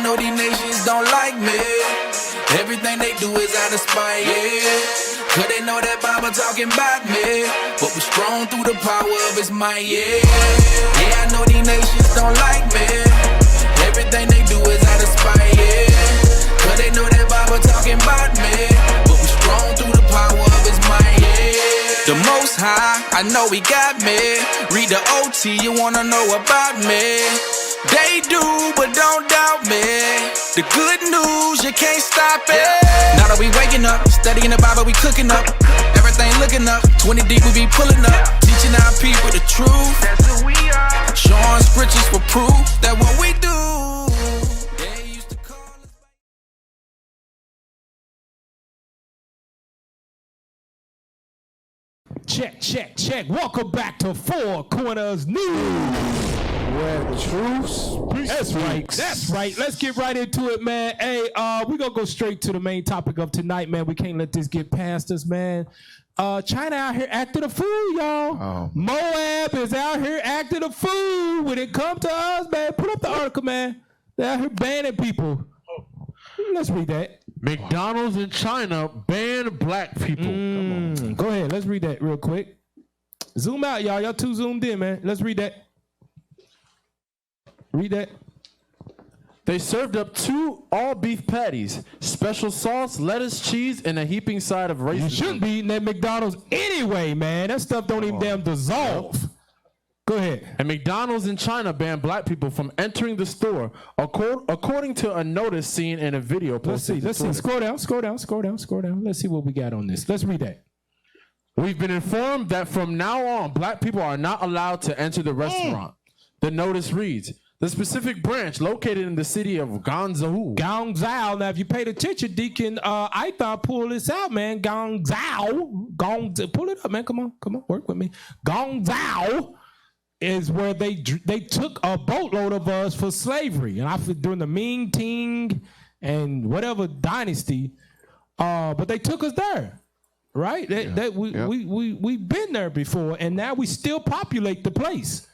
know these nations don't like me. Everything they do is out of spite, yeah. Cause they know that Baba talking about me, but we're strong through the power of his might, yeah. Yeah, I know these nations don't like me. Everything they do is out of spite, yeah. Cause they know that Baba talking about me, but we're strong through the power of his might, yeah. The Most High, I know he got me. Read the OT, you wanna know about me. They do, but don't doubt me. The good news, you can't stop it. Now that we waking up, studying the Bible, we cooking up. Everything looking up, 20 deep, we be pulling up. Teaching our people the truth. That's who we are. Showing scriptures for proof that what we do. They used to call us. Check. Welcome back to Four Corners News. Where the truth. That's right. Let's get right into it, man. Hey, we're gonna go straight to the main topic of tonight, man. We can't let this get past us, man. China out here acting a fool, y'all. Oh. Moab is out here acting a fool when it comes to us, man. Put up the article, man. They're out here banning people. Let's read that. McDonald's in China ban black people. Come on. Go ahead. Let's read that real quick. Zoom out, y'all. Y'all too zoomed in, man. Let's read that. Read that. They served up 2 all-beef patties, special sauce, lettuce, cheese, and a heaping side of raisins. You shouldn't be eating at McDonald's anyway, man. That stuff don't even damn dissolve. Go ahead. And McDonald's in China banned black people from entering the store, according to a notice seen in a video posted. Let's see. Scroll down. Let's see what we got on this. Let's read that. We've been informed that from now on, black people are not allowed to enter the restaurant. The notice reads, the specific branch located in the city of Guangzhou. Now, if you paid attention, Deacon, I thought pull this out, man. Guangzhou. Pull it up, man. Come on. Work with me. Guangzhou is where they took a boatload of us for slavery. And during the Ming, Ting, and whatever dynasty, but they took us there. Right? We've been there before, and now we still populate the place.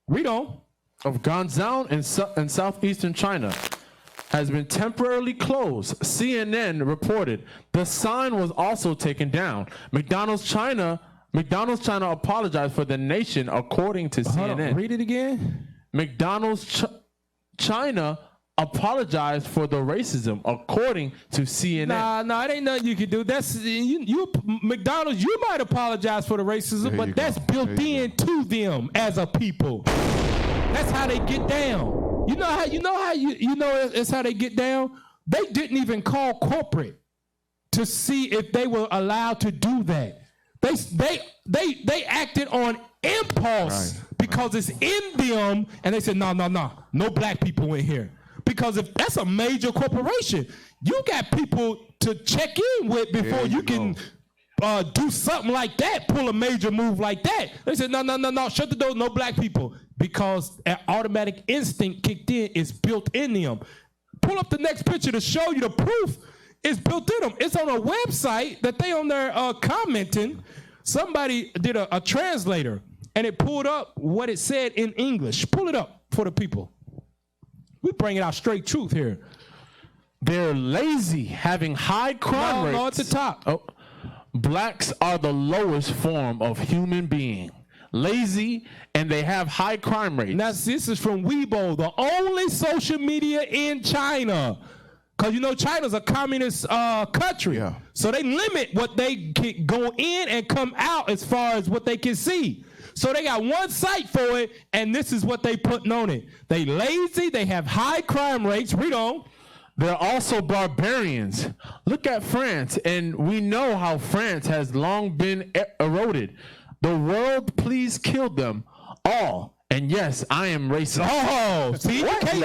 Read on. Of Guangzhou in southeastern China has been temporarily closed. CNN reported the sign was also taken down. McDonald's China apologized for the nation, according to CNN. Read it again. McDonald's China apologized for the racism, according to CNN. Nah, it ain't nothing you can do. That's you McDonald's. You might apologize for the racism, but that's built into them as a people. That's how they get down. You know it's how they get down. They didn't even call corporate to see if they were allowed to do that. They acted on impulse because it's in them, and they said no black people in here. Because if that's a major corporation, you got people to check in with before you can do something like that, pull a major move like that. They said, no, shut the door, no black people. Because an automatic instinct kicked in, it's built in them. Pull up the next picture to show you the proof. It's built in them. It's on a website that they on there commenting. Somebody did a translator, and it pulled up what it said in English. Pull it up for the people. We bringing out straight truth here. They're lazy, having high crime rates. No, at the top. Oh, blacks are the lowest form of human being. Lazy, and they have high crime rates. Now, this is from Weibo, the only social media in China. Because, China's a communist country. Yeah. So they limit what they can go in and come out as far as what they can see. So they got one site for it, and this is what they putting on it. They lazy, they have high crime rates. Read on. They're also barbarians. Look at France, and we know how France has long been eroded. The world, please kill them all. And yes, I am racist. Oh, see, you can't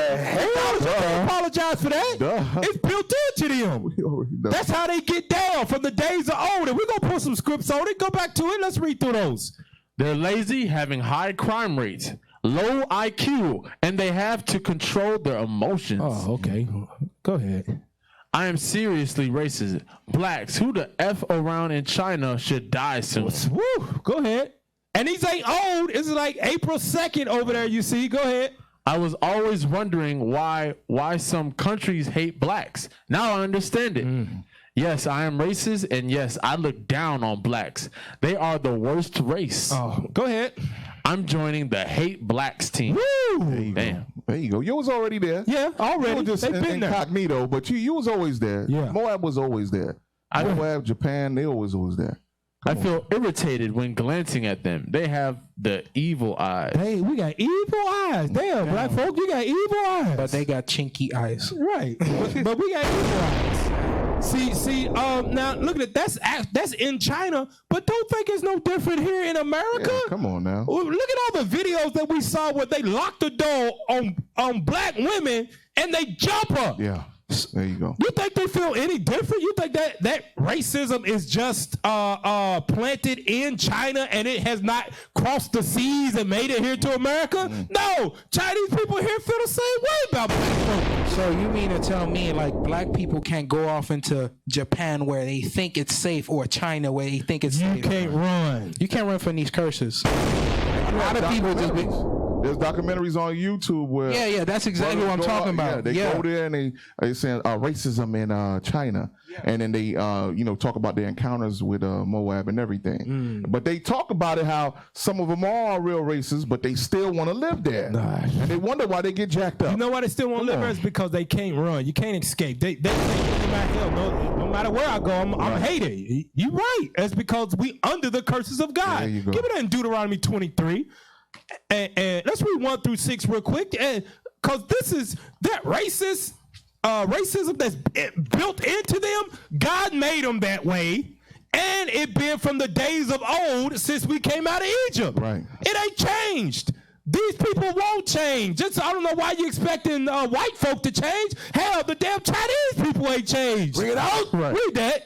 apologize for that. It's built into them. That's how they get down from the days of old. And we're going to put some scripts on it. Go back to it. Let's read through those. They're lazy, having high crime rates, low IQ, and they have to control their emotions. Oh, okay. Go ahead. I am seriously racist. Blacks, who the F around in China should die soon. Woo, go ahead. And these ain't old. It's like April 2nd over there, you see. Go ahead. I was always wondering why some countries hate blacks. Now I understand it. Yes, I am racist, and yes, I look down on blacks. They are the worst race. Oh, go ahead. I'm joining the hate blacks team. Woo! Damn. There you go. You was already there. Yeah, already. You were just They've been there. incognito, but you was always there. Yeah. Moab was always there. Moab, Japan, they always there. I feel irritated when glancing at them. They have the evil eyes. Hey, we got evil eyes. Damn, black folk, you got evil eyes. But they got chinky eyes. Right. but we got evil eyes. See, now look at it. That's in China, but don't think it's no different here in America. Yeah, come on now. Look at all the videos that we saw where they lock the door on black women and they jump her. Yeah. There you go. You think they feel any different? You think that racism is just planted in China and it has not crossed the seas and made it here to America? No, Chinese people here feel the same way about black folk. So you mean to tell me like black people can't go off into Japan where they think it's safe or China where they think it's safe? You can't run. You can't run from these curses. A lot of people just be... There's documentaries on YouTube where Yeah, that's exactly what I'm talking about. They go there and they saying racism in China, and then they talk about their encounters with Moab and everything. But they talk about it how some of them are real racist, but they still want to live there, and they wonder why they get jacked up. You know why they still want to live there? It's because they can't run. You can't escape. They no matter where I go, I'm hated. You right. It's because we under the curses of God. There you go. Give it in Deuteronomy 23. And let's read 1 through 6 real quick, because this is that racism that's built into them. God made them that way, and it been from the days of old since we came out of Egypt. Right. It ain't changed. These people won't change. I don't know why you expecting white folk to change. Hell, the damn Chinese people ain't changed. Bring it out. Right. Read that.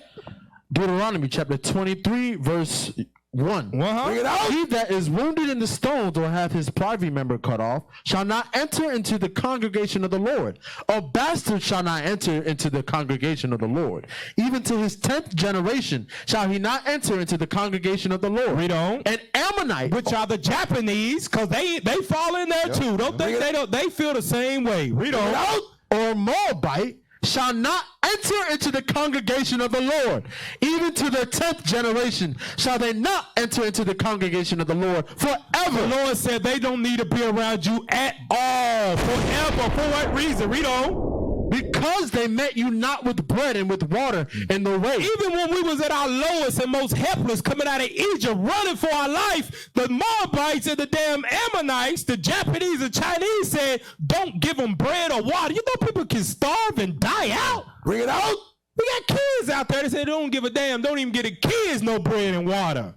Deuteronomy chapter 23, verse 1. Bring it out. He that is wounded in the stones or have his privy member cut off shall not enter into the congregation of the Lord. A bastard shall not enter into the congregation of the Lord. Even to his 10th generation shall he not enter into the congregation of the Lord. Read on. An Ammonite, which are the Japanese, because they fall in there too. Don't think they feel the same way. Read on. Or Moabite shall not enter into the congregation of the Lord. Even to their 10th generation shall they not enter into the congregation of the Lord forever. The Lord said they don't need to be around you at all. Forever. For what reason? Read on. Because they met you not with bread and with water in the way. Even when we was at our lowest and most helpless coming out of Egypt running for our life, the Moabites and the damn Ammonites, the Japanese and Chinese said, don't give them bread or water. You know people can starve and die out. Bring it out. We got kids out there that say they don't give a damn. Don't even get the kids no bread and water.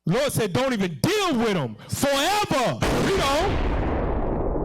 The Lord said don't even deal with them forever. Read on.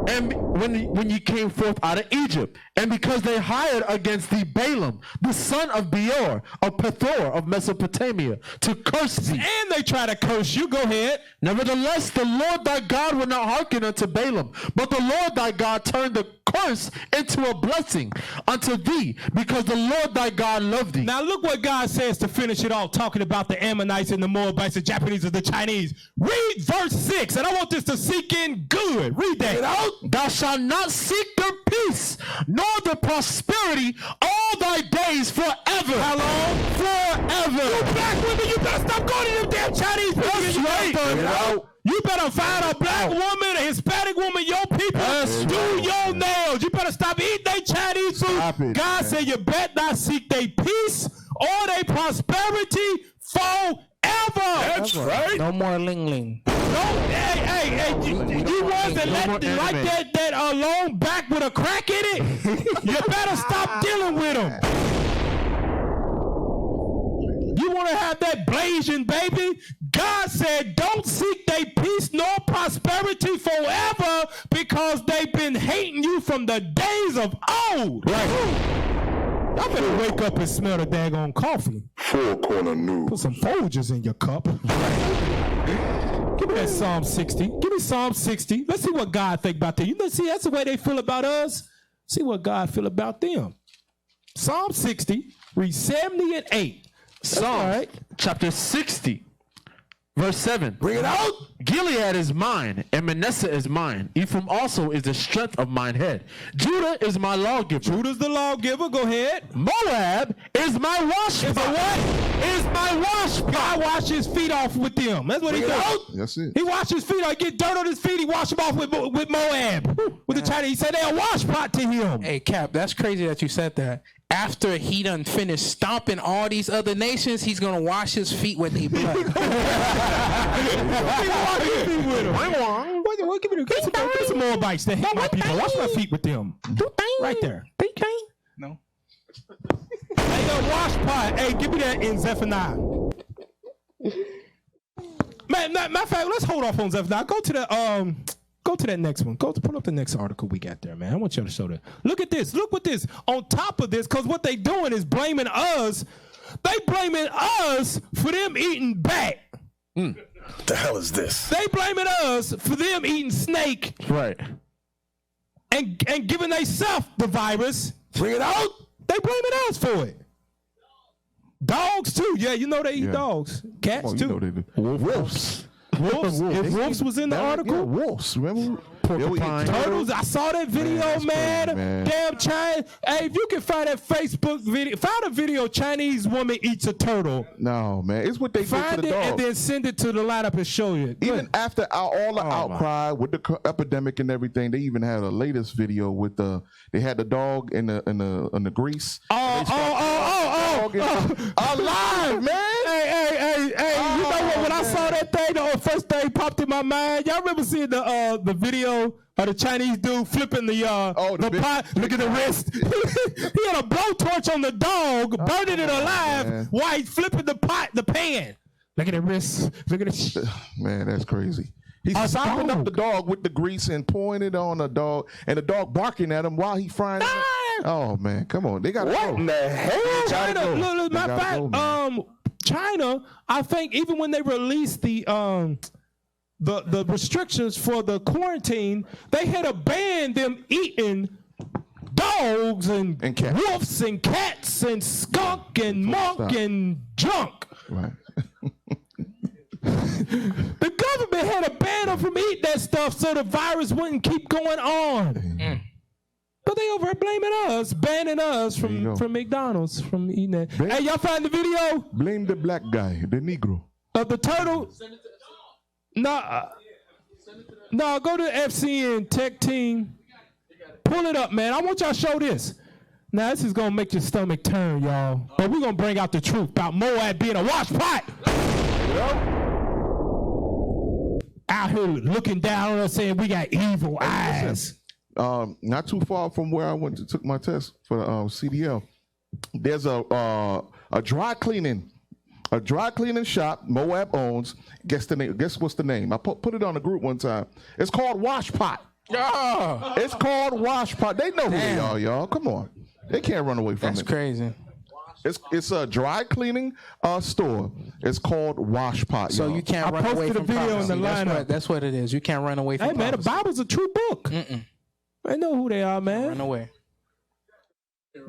And when you came forth out of Egypt, and because they hired against thee Balaam, the son of Beor, of Pethor, of Mesopotamia, to curse thee. And they try to curse you. Go ahead. Nevertheless, the Lord thy God will not hearken unto Balaam, but the Lord thy God turned the curse into a blessing unto thee, because the Lord thy God loved thee. Now look what God says to finish it all, talking about the Ammonites and the Moabites, the Japanese and the Chinese. Read verse 6, and I want this to sink in good. Read that. Thou shalt not seek their peace, nor their prosperity all thy days forever. How long? Forever. You black women, you better stop going to them damn Chinese people. That's right. You better find a black woman, a Hispanic woman, your people. Do your nails. You better stop eating their Chinese food. God said you better not seek their peace or their prosperity forever. That's right. No more ling ling. Hey, you ones that like that long back with a crack in it, you better stop dealing with them. You want to have that blazing baby? God said don't seek their peace nor prosperity forever because they've been hating you from the days of old. Right. Y'all better wake up and smell the daggone coffee. Four Corner News. Put some Folgers in your cup. Give me that Psalm 60. Give me Psalm 60. Let's see what God think about them. You know, see, that's the way they feel about us. See what God feel about them. Psalm 60, read 70 and 8. Psalm chapter 60, Verse 7. Bring it out. Gilead is mine, and Manasseh is mine. Ephraim also is the strength of mine head. Judah is my lawgiver. Judah's the lawgiver. Go ahead. Moab is my wash pot. Is a what? Is my wash pot. I wash his feet off with them. That's what he does. That's it. He washes his feet off. Get dirt on his feet. He wash them off with Moab. With the Chinese. He said they're a wash pot to him. Hey, Cap, that's crazy that you said that. After he done finished stomping all these other nations, he's gonna wash his feet with their blood. Give me some more bites that hit my people. Wash my feet with them. Right there. No. Hey, the wash pot. Hey, give me that in Zephaniah. Man, matter of fact, let's hold off on Zephaniah. Go to that next one. Pull up the next article we got there, man. I want y'all to show that. Look at this. Look what this. On top of this, because what they doing is blaming us. They blaming us for them eating bat. The hell is this? They blaming us for them eating snake. Right. And giving themselves the virus. Bring it out. They blaming us for it. Dogs too. Yeah, you know they eat dogs. Cats You too. know they do. Wolves. If wolves was in the article. Yeah, wolves. Remember? Porcupine. Turtles. I saw that video, that's man. crazy, man. Damn China. Hey, if you can find that Facebook video, find a video Chinese woman eats a turtle. No, man. It's what they do to Find the it and dogs. then send it to the lineup and show you. Even after all the outcry with the epidemic and everything, they even had a latest video with they had the dog in the grease. Alive, man. Hey, you know what? When I saw that thing, the first thing popped in my mind. Y'all remember seeing the video of the Chinese dude flipping the pot? Look at the wrist. He had a blowtorch on the dog, burning it alive, man. while he's flipping the pan. Look at the wrist. Look at the Man, that's crazy. He's A sopping dog. up the dog with the grease and pouring it on the dog, and the dog barking at him while he frying it. Oh man, come on, they got to go. What in the hell? China, look, matter of fact, man. China, I think even when they released the restrictions for the quarantine, they had to ban them eating dogs and cats. wolves and cats and skunk and monk and junk. Right. The government had to ban them from eating that stuff so the virus wouldn't keep going on. But they over here blaming us, banning us from McDonald's from eating that. Hey, y'all find the video Blame the black guy, the Negro. of the turtle? No, go to FCN Tech Team. Pull it up, man. I want y'all to show this. Now, this is going to make your stomach turn, y'all. But we're going to bring out the truth about Moab being a wash pot. Out here looking down on us saying we got evil eyes. Not too far from where I took my test for CDL. There's a dry cleaning shop Moab owns. Guess the name. Guess what's the name? I put it on the group one time. It's called Wash Pot. It's called Wash Pot. They know who they are, y'all. Come on, they can't run away from it. That's crazy. It's a dry cleaning store. It's called Wash Pot. So y'all. you can't run away posted a from video in the prophecy. lineup. That's what it is. You can't run away from Hey, man, the prophecy. Bible's a true book. I know who they are, man. Run away.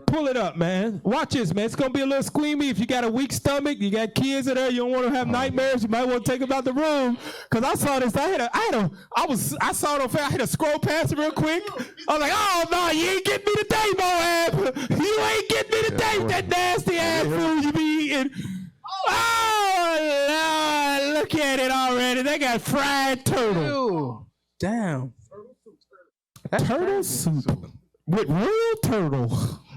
Pull it up, man. Watch this, man. It's gonna be a little squeamy. If you got a weak stomach, you got kids in there, you don't want to have nightmares. You might want to take them out the room. Cause I saw this. I saw it on Facebook. I had to scroll past it real quick. I was like, oh no, you ain't getting me today, Moab. You ain't getting me today with that nasty ass food you be eating. Oh Lord, look at it already. They got fried turtle. Ew. Damn. Turtle soup with real turtle.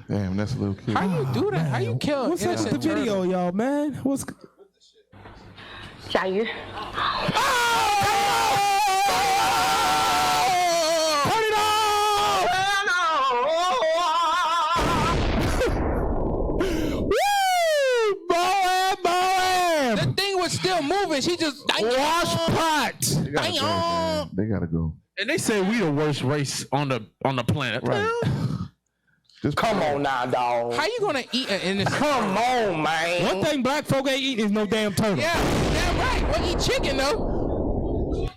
Damn, that's a little kid. How you do that? How you kill What's up with the innocent video, turtle? y'all, man? What's 下雨。 Turn it off! Woo! Moab! The thing was still moving. She just Wash pot! They gotta go. And they say we the worst race on the planet. Right. Just Come on now, dog. How you gonna eat an innocent? Come on, man. One thing black folk ain't eating is no damn turtle. Yeah, damn right. Well, eat chicken though.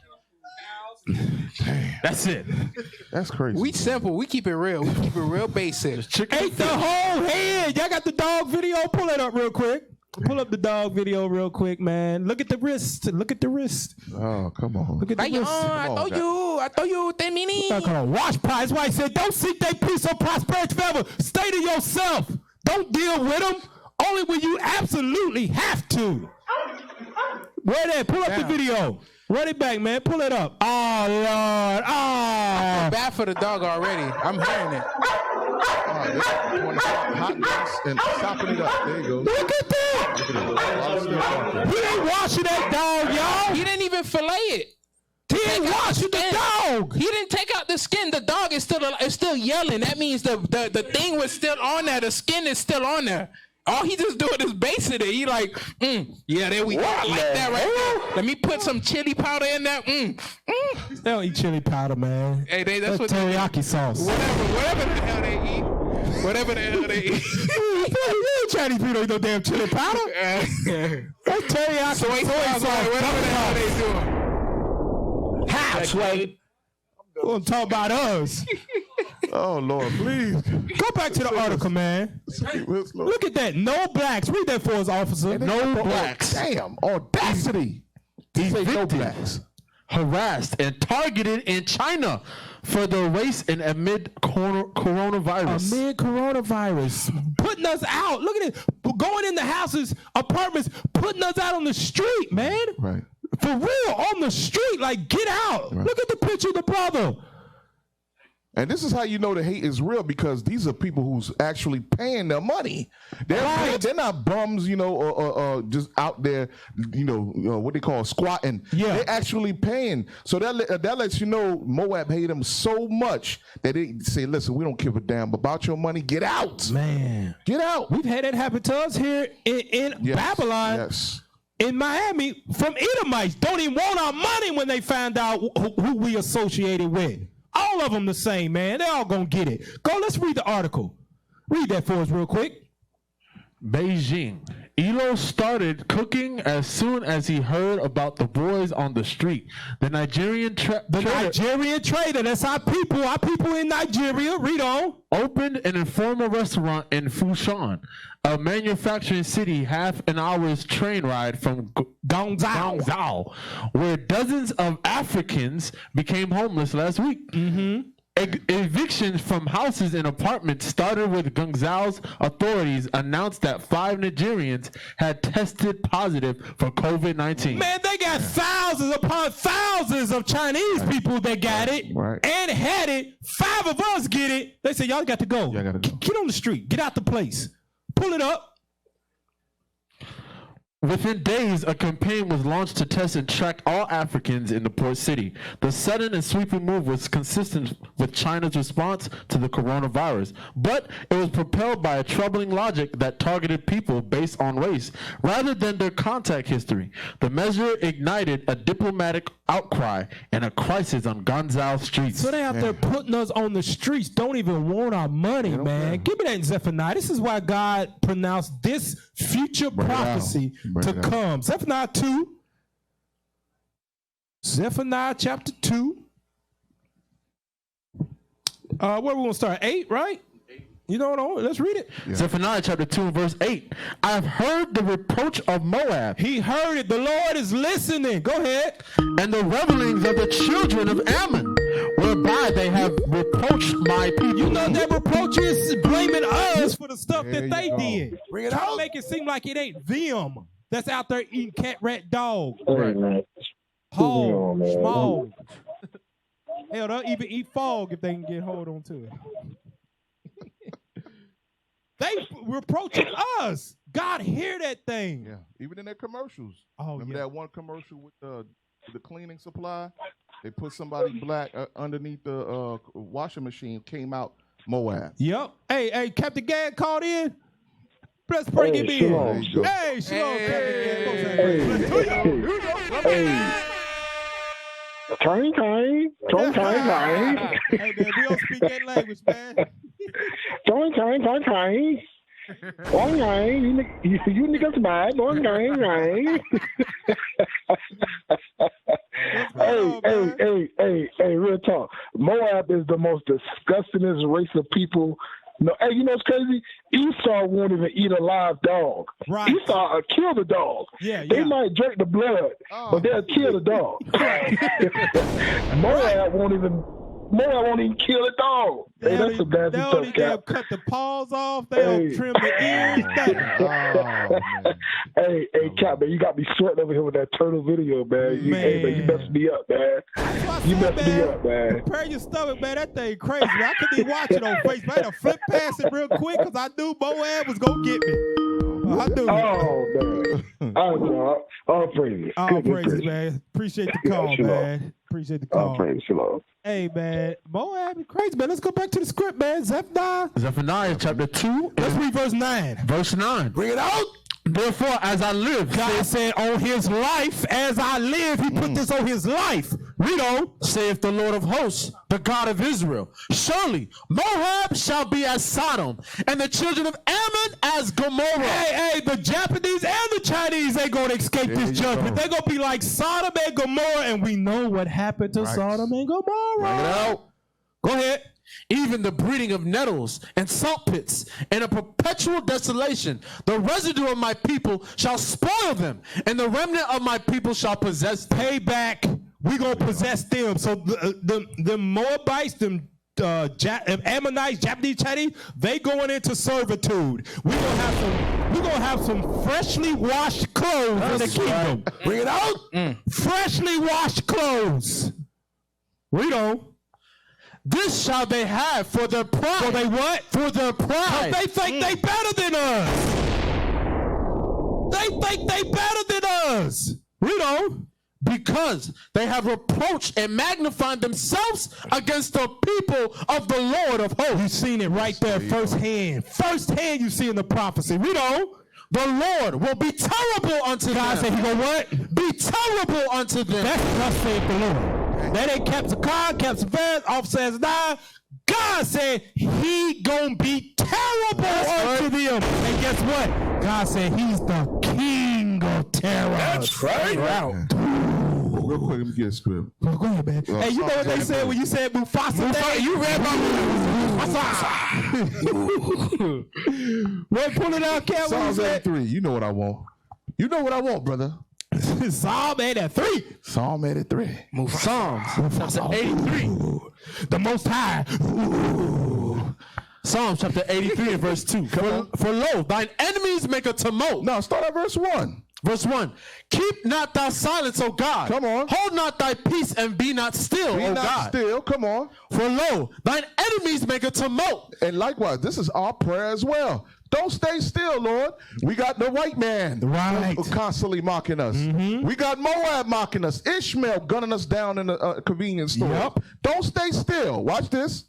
That's it. That's crazy. We simple. We keep it real. We keep it real basic. Chicken. Ate the whole head. Y'all got the dog video? Pull it up real quick. Pull up the dog video real quick, man. Look at the wrist. Look at the wrist. Oh, come on. Look at the wrist. I told you, Temini. That's called wash pie. That's why I said, don't seek their peace or prosperity forever. Stay to yourself. Don't deal with them. Only when you absolutely have to. Where that? Pull up the video. Run it back, man. Pull it up. Oh, Lord. I Oh. feel bad for the dog already. I'm hearing it. Hot drinks and stopping it up. There you go. Look at that. Look at it. He ain't washing that dog, y'all. He didn't even fillet it. He ain't washing the dog. He didn't take out the skin. The dog is still yelling. That means the thing was still on there. The skin is still on there. All he just doing is basing it. He like, yeah, there we go. I like that right there. Let me put some chili powder in there. They don't eat chili powder, man. Hey, that's what teriyaki sauce. Whatever the hell they eat. Whatever the hell they eat. Chinese people don't eat no damn chili powder. That's teriyaki soy sauce. Whatever the hell they doing. Halfway. We're gonna talk about us. Oh, Lord, please. Go back to the article, man. Look at that. No blacks. Read that for us, officer. No blacks. Damn, audacity. Evicted, harassed, and targeted in China for their race and amid coronavirus. Amid coronavirus. Putting us out. Look at it. Going in the houses, apartments, putting us out on the street, man. Right. For real, on the street. Like, get out. Right. Look at the picture of the brother. And this is how you know the hate is real, because these are people who's actually paying their money. They're not bums, or just out there, what they call squatting. Yeah. They're actually paying. So that lets you know Moab hate them so much that they say, listen, we don't give a damn about your money. Get out. Man. Get out. We've had that happen to us here in Babylon. Yes. In Miami, from Edomites. Don't even want our money when they find out who we associated with. All of them the same, man. They all gonna get it. Go, let's read the article. Read that for us real quick. Beijing. Elo started cooking as soon as he heard about the boys on the street. The Nigerian trader, that's our people in Nigeria. Read on. Opened an informal restaurant in Fushan, a manufacturing city half an hour's train ride from Guangzhou, where dozens of Africans became homeless last week. Mm-hmm. Evictions from houses and apartments started with Guangzhou's authorities announced that 5 Nigerians had tested positive for COVID-19. Man, they got thousands upon thousands of Chinese people that got it and had it. 5 of us get it. They said, y'all got to go. Get on the street. Get out the place. Pull it up. Within days, a campaign was launched to test and track all Africans in the port city. The sudden and sweeping move was consistent with China's response to the coronavirus, but it was propelled by a troubling logic that targeted people based on race rather than their contact history. The measure ignited a diplomatic outcry and a crisis on Guangzhou streets. So they out there putting us on the streets, don't even want our money, man. Give me that in Zephaniah. This is why God pronounced this future prophecy to come. Zephaniah 2. Zephaniah chapter 2. Where we going to start? 8, right? You know what? Let's read it. Yeah. Zephaniah chapter 2 verse 8. I have heard the reproach of Moab. He heard it. The Lord is listening. Go ahead. And the revelings of the children of Ammon, whereby they have reproached my people. You know their reproach is blaming us for the stuff that they did. Bring it out. To make it seem like it ain't them that's out there eating cat, rat, dog. Right. Hog, small. Hell, they'll even eat fog if they can get hold on to it. They reproaching us. God hear that thing. Yeah, even in their commercials. Oh, remember that one commercial with the cleaning supply? They put somebody black underneath the washing machine. Came out Moab. Yep. Hey, Captain Gad called in. Let's bring him in. Hey, shalom, Captain Gad. Hey. Hey, man, we don't speak that language, man. You niggas bad. Hey, real talk. Moab is the most disgustingest race of people No, hey, you know what's crazy? Esau won't even eat a live dog. Right. Esau kill the dog. Yeah, They yeah. might drink the blood, but they'll kill the dog. Moab won't even kill the dog. Hey, that's some nasty They stuff, only Cap. cut the paws off. They don't trim the ears. Hey, Cap, man, you got me sweating over here with that turtle video, man. Hey, man, you messed me up, man. You messed me up, man. Prepare your stomach, man. That thing crazy. Man. I couldn't even watch it on Facebook. I had to flip past it real quick because I knew Moab was going to get me. I knew. Oh, man. All praises. All praises, man. Appreciate the call, man. Appreciate the call. All praises, shalom. Hey, man. Moab is crazy, man. Let's go back to the script, man. Zephaniah chapter 2. Let's read verse 9. Verse 9. Bring it out. Therefore, as I live, God said, on his life, as I live, he put this on his life. Read on. saith the Lord of hosts, the God of Israel, surely Moab shall be as Sodom, and the children of Ammon as Gomorrah. Hey, the Japanese and the Chinese ain't going to escape this judgment. They're going to be like Sodom and Gomorrah, and we know what happened to Sodom and Gomorrah. Bring it out. Go ahead. Even the breeding of nettles and salt pits and a perpetual desolation. The residue of my people shall spoil them, and the remnant of my people shall possess them. Payback. We going to possess them. So the Moabites, Ammonites, Japanese, Chinese, they going into servitude. We gonna have some freshly washed clothes in the kingdom. Right. Bring it out. Freshly washed clothes. Read on. This shall they have for their pride. For they what? For their pride. They think they better than us. They think they better than us. Read on. Because they have reproached and magnified themselves against the people of the Lord of hosts. You've seen it right there firsthand. Firsthand you see in the prophecy. Read on. The Lord will be terrible unto them. God said he gonna what? Be terrible unto them. That's what said the Lord. That ain't kept the car, kept the fence, officers now. God said he gonna be terrible unto them. And guess what? God said he's the king of terror. That's right. Real quick, let me get a script. Go ahead, man. Hey, you know what they said when you said Mufasa? You read Mufasa. Well, pull it out, Cat. Psalms 83. You know what I want. You know what I want, brother. Psalm 83. Psalm 83. Psalms chapter 83. The Most High. Psalms chapter 83 and verse 2. For lo, thine enemies make a tumult. No, start at verse 1. Verse 1. Keep not thy silence, O God. Come on. Hold not thy peace and be not still, Be O not God. still. Come on. For lo, thine enemies make a tumult. And likewise, this is our prayer as well. Don't stay still, Lord. We got the white man constantly mocking us. We got Moab mocking us. Ishmael gunning us down in the convenience store. Yep. Don't stay still. Watch this.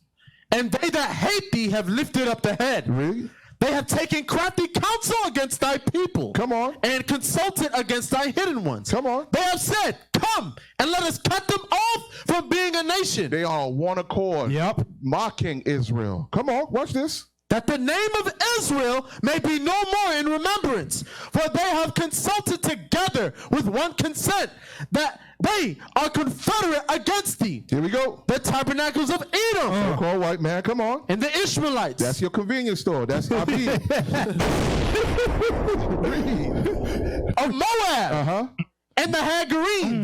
And they that hate thee have lifted up the head. Really? They have taken crafty counsel against thy people. Come on. And consulted against thy hidden ones. Come on. They have said, come and let us cut them off from being a nation. They are on one accord. Yep. Mocking Israel. Come on. Watch this. That the name of Israel may be no more in remembrance. For they have consulted together with one consent, that they are confederate against thee. Here we go. The tabernacles of Edom. Call white man. Come on. And the Ishmaelites. That's your convenience store. That's our beat. Of Moab. Uh-huh. And the Hagarenes.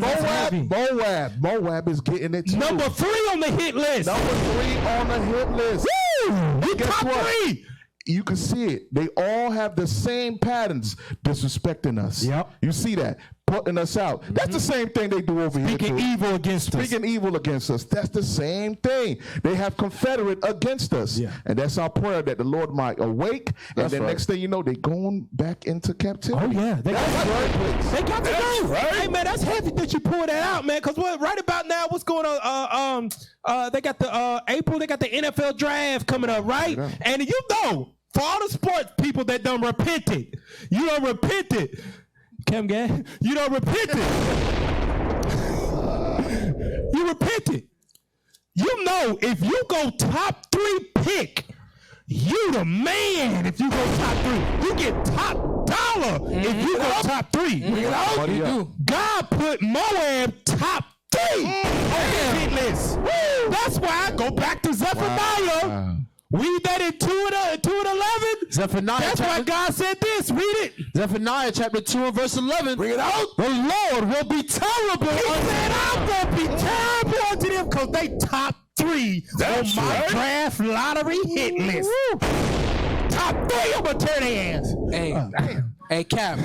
Moab is getting it too. Number 3 on the hit list. Number 3 on the hit list. Woo! We Guess top what? 3. You can see it. They all have the same patterns, disrespecting us. Yep. You see that? Putting us out. That's the same thing they do over Speaking here. evil against us. Speaking evil against us. That's the same thing. They have confederate against us. Yeah. And that's our prayer, that the Lord might awake. And then next thing you know, they going back into captivity. Oh, yeah. They got to go. Right. Hey, man, that's heavy that you pull that out, man. Because right about now, what's going on? They got the April, they got the NFL draft coming up, right? Yeah. And you know, for all the sports people that done repented, you done repented. Cam Gay, you done repented. You repented. You know, if you go top 3 pick, you the man. If you go top 3, you get top dollar. If you go top 3, What do you do? God put Moab top 3 on the hit list. That's why I go back to Zephaniah. Read that in 2:11. Zephaniah. That's why God said this. Read it. Zephaniah chapter 2 and verse 11. Bring it out. The Lord will be terrible. He said, I'm going to be terrible unto them because they top 3 on my draft lottery hit list. Top 3, I'm going to turn their ass. Hey, Cap.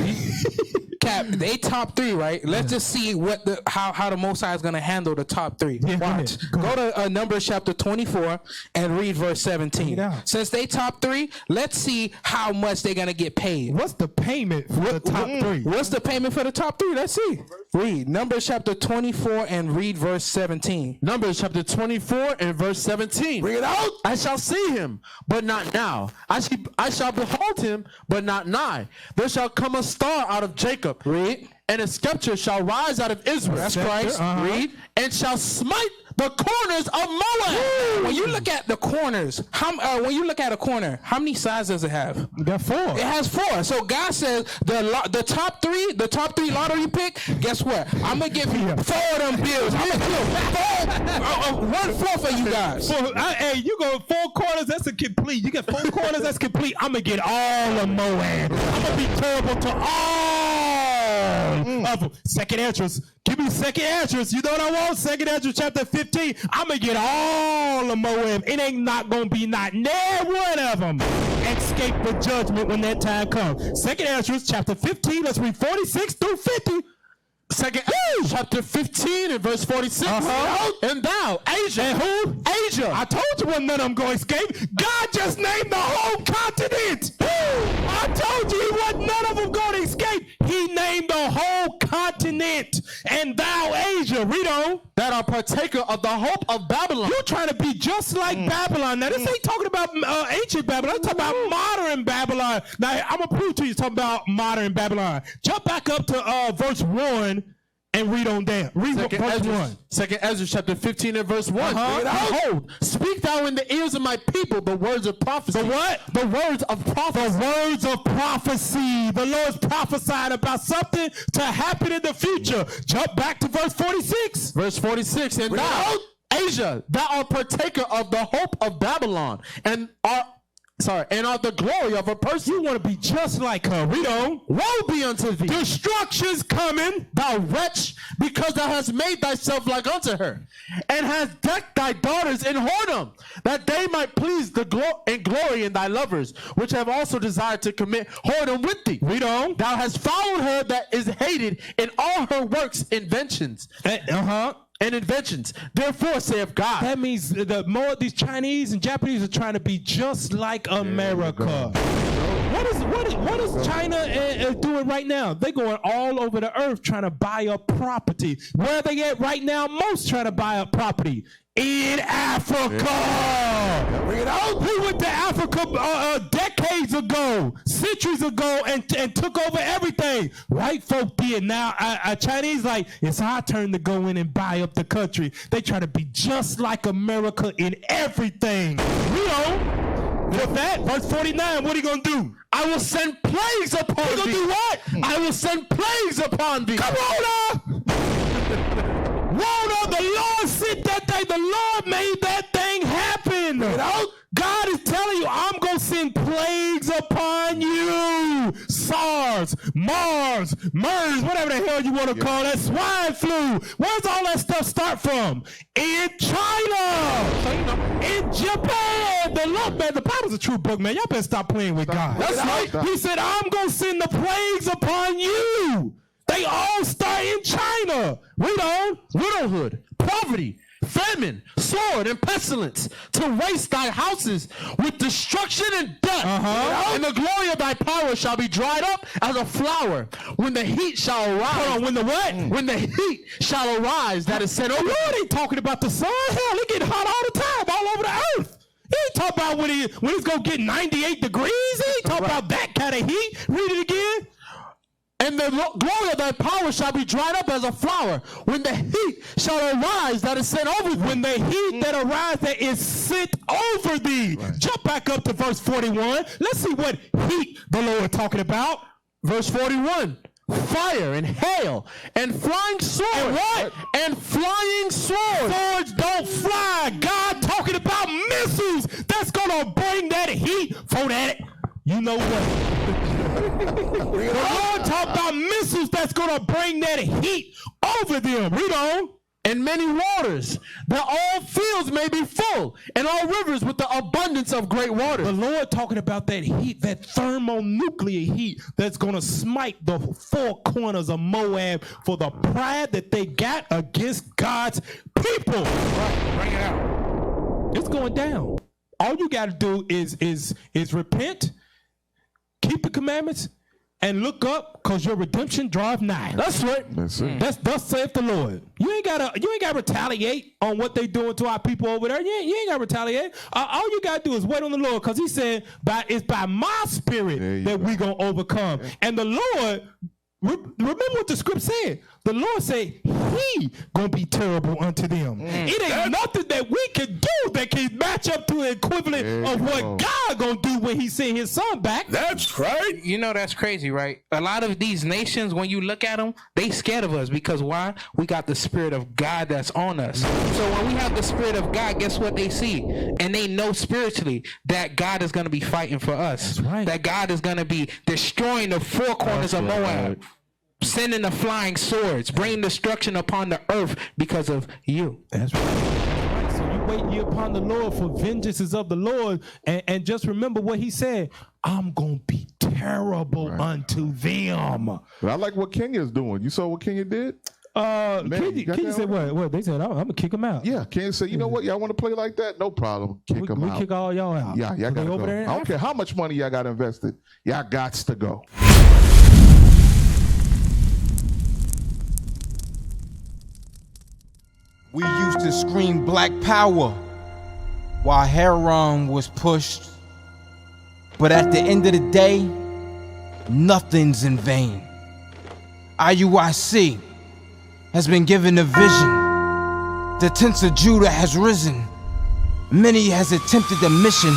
Cap, they top 3, right? Let's just see what how the Most High is gonna handle the top 3. Yeah, Watch. Go to Numbers chapter 24 and read verse 17. Since they top 3, let's see how much they're gonna get paid. What's the payment for the top 3? What's the payment for the top 3? Let's see. Read Numbers chapter 24 and read verse 17. Numbers chapter 24 and verse 17. Bring it out. I shall see him, but not now. I shall behold him, but not nigh. There shall come a star out of Jacob. Read. And a scepter shall rise out of Israel. That's Christ. Read. And shall smite the corners of Moab. When you look at the corners, when you look at a corner, how many sides does it have? Got 4. It has 4. So God says the top 3 lottery pick. Guess what? I'm gonna give you 4 of them bills. I'm gonna give 1/4 of you guys. Hey, you go 4 corners. That's a complete. You get 4 corners. That's complete. I'm gonna get all of Moab. I'm gonna be terrible to all of them. Second entrance. Give me second entrance. You know what I want? Second entrance, chapter 15. I'm going to get all of Moab. It ain't not going to be not near one of them escape the judgment when that time comes. Second entrance, chapter 15. Let's read 46 through 50. Second chapter 15 and verse 46. And thou, Asia. And who? Asia. I told you wasn't none of them going to escape. God just named the whole continent. I told you he wasn't none of them going to escape. He named the whole continent. And thou, Asia, read on. That are partaker of the hope of Babylon. You're trying to be just like Babylon. Now, this ain't talking about ancient Babylon. I'm talking about modern Babylon. Now, I'm going to prove to you talking about modern Babylon. Jump back up to verse 1 and read on down. Read verse 1. Second Ezra chapter 15 and verse 1. Behold, speak thou in the ears of my people the words of prophecy. The what? The words of prophecy. The words of prophecy. The Lord's prophesied about something to happen in the future. Jump back to verse 46. Verse 46. And thou, Asia, thou art partaker of the hope of Babylon, and art the glory of a person. You want to be just like her. Read on. Woe be unto thee. Destruction's coming. Thou wretch, because thou hast made thyself like unto her, and hast decked thy daughters in whoredom, that they might please and glory in thy lovers, which have also desired to commit whoredom with thee. Read on. Thou hast followed her that is hated in all her works, inventions. And inventions. Therefore, saith God. That means the more these Chinese and Japanese are trying to be just like America. What is China doing right now? They're going all over the earth trying to buy up property. Where are they at right now? Most trying to buy up property. In Africa. Bring it out. We went to Africa decades ago, centuries ago, and took over everything. White folk did. Now, Chinese like, it's our turn to go in and buy up the country. They try to be just like America in everything. We don't. With that, verse 49, what are you going to do? I will send plagues upon thee. You going to do what? I will send plagues upon thee. Come on now. Whoa, the Lord sent that thing. The Lord made that thing happen. You know? God is telling you, I'm going to send plagues upon you. SARS, MARS, MERS, whatever the hell you want to call that, swine flu. Where's all that stuff start from? In China. In Japan. The Lord, man, the Bible's a true book, man. Y'all better stop playing with God. That's right. He said, I'm going to send the plagues upon you. They all start in China. Read on. Widowhood, poverty, famine, sword, and pestilence, to waste thy houses with destruction and death. And the glory of thy power shall be dried up as a flower when the heat shall arise. Hold on, when the what? When the heat shall arise that is sent over. Lord ain't talking about the sun. Hell, it get hot all the time, all over the earth. He ain't talking about when it's going to get 98 degrees. He ain't talking about that kind of heat. Read it again. And the glory of thy power shall be dried up as a flower when the heat shall arise that is sent over thee. When the heat that arises that is sent over thee. Right. Jump back up to verse 41. Let's see what heat the Lord is talking about. Verse 41. Fire and hail and flying sword. And what? And flying sword. Swords don't fly. God talking about missiles. They that's gonna bring that heat for that. You know what? The Lord talked about missiles that's gonna bring that heat over them. Read on. And many waters, that all fields may be full, and all rivers with the abundance of great water. The Lord talking about that heat, that thermonuclear heat that's going to smite the four corners of Moab for the pride that they got against God's people. Right, bring it out. It's going down. All you got to do is repent, keep the commandments, and look up, cause your redemption draweth nigh. That's right. That's it. That's thus saith the Lord. You ain't gotta retaliate on what they doing to our people over there. You ain't gotta retaliate. All you gotta do is wait on the Lord, cause He said, it's by my Spirit that we gonna overcome. And the Lord, remember what the script said. The Lord said He gonna be terrible unto them. It ain't nothing that we can do that can match up to the equivalent of what God gonna do when He sent His Son back. That's right. You know that's crazy, right? A lot of these nations, when you look at them, they scared of us because why? We got the Spirit of God that's on us. So when we have the Spirit of God, guess what they see? And they know spiritually that God is gonna be fighting for us. That's right. That God is gonna be destroying the four corners of Moab. Sending the flying swords, bringing destruction upon the earth because of you. That's right. That's right. So you wait ye upon the Lord, for vengeance is of the Lord. And just remember what He said. I'm going to be terrible unto them. But I like what Kenya's doing. You saw what Kenya did? Kenya said what? They said, I'm going to kick them out. Yeah, Kenya said, you know what? Y'all want to play like that? No problem. Kick them out. We kick all y'all out. Yeah, y'all got to go. There I don't care how much money y'all got invested. Y'all got to go. We used to scream Black Power while Heron was pushed. But at the end of the day, nothing's in vain. IUIC has been given a vision. The tents of Judah has risen. Many has attempted the mission.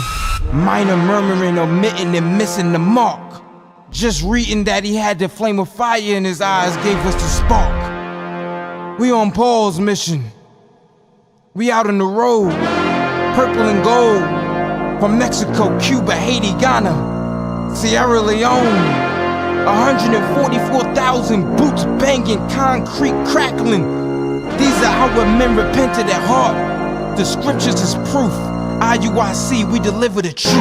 Minor murmuring, omitting, and missing the mark. Just reading that he had the flame of fire in his eyes gave us the spark. We on Paul's mission. We out on the road, purple and gold, from Mexico, Cuba, Haiti, Ghana, Sierra Leone. 144,000 boots banging, concrete crackling. These are our men repented at heart. The scriptures is proof. IUIC, we deliver the truth.